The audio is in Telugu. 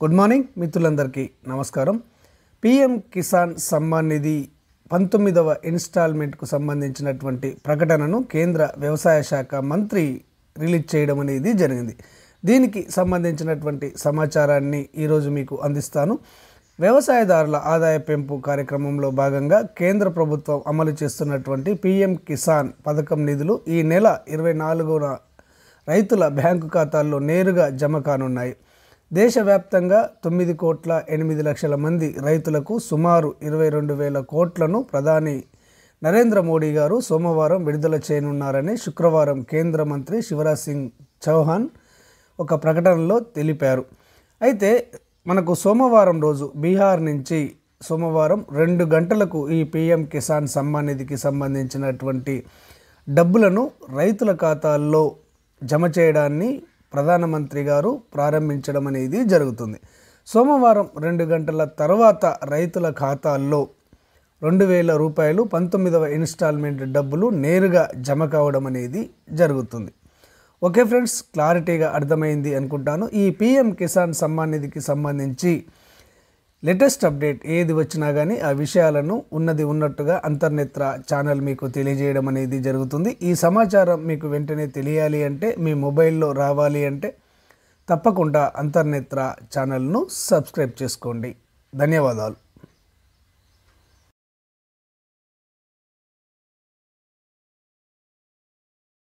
గుడ్ మార్నింగ్ మిత్రులందరికీ నమస్కారం. పీఎం కిసాన్ సమ్మాన్ నిధి 19వ ఇన్స్టాల్మెంట్కు సంబంధించినటువంటి ప్రకటనను కేంద్ర వ్యవసాయ శాఖ మంత్రి రిలీజ్ చేయడం అనేది జరిగింది. దీనికి సంబంధించినటువంటి సమాచారాన్ని ఈరోజు మీకు అందిస్తాను. వ్యవసాయదారుల ఆదాయ పెంపు కార్యక్రమంలో భాగంగా కేంద్ర ప్రభుత్వం అమలు చేస్తున్నటువంటి పీఎం కిసాన్ పథకం నిధులు ఈ నెల 24న రైతుల బ్యాంకు ఖాతాల్లో నేరుగా జమ కానున్నాయి. దేశవ్యాప్తంగా 9,08,00,000 మంది రైతులకు సుమారు 22,000 కోట్లను ప్రధాని నరేంద్ర మోడీ గారు సోమవారం విడుదల చేయనున్నారని శుక్రవారం కేంద్ర మంత్రి శివరాజ్ సింగ్ చౌహాన్ ఒక ప్రకటనలో తెలిపారు. అయితే మనకు సోమవారం రోజు బీహార్ నుంచి సోమవారం 2 గంటలకు ఈ పీఎం కిసాన్ సమ్మాన్ నిధికి సంబంధించినటువంటి డబ్బులను రైతుల ఖాతాల్లో జమ చేయడాన్ని ప్రధానమంత్రి గారు ప్రారంభించడం అనేది జరుగుతుంది. సోమవారం 2 గంటల తర్వాత రైతుల ఖాతాల్లో 2,000 రూపాయలు 19వ ఇన్స్టాల్మెంట్ డబ్బులు నేరుగా జమ కావడం అనేది జరుగుతుంది. ఓకే ఫ్రెండ్స్, క్లారిటీగా అర్థమైంది అనుకుంటాను. ఈ పీఎం కిసాన్ సమ్మాన్ నిధికి సంబంధించి లేటెస్ట్ అప్డేట్ ఏది వచ్చినా కానీ ఆ విషయాలను ఉన్నది ఉన్నట్టుగా అంతర్నేత్ర ఛానల్ మీకు తెలియజేయడం అనేది జరుగుతుంది. ఈ సమాచారం మీకు వెంటనే తెలియాలి అంటే, మీ మొబైల్లో రావాలి అంటే తప్పకుండా అంతర్నేత్ర ఛానల్ను సబ్స్క్రైబ్ చేసుకోండి. ధన్యవాదాలు.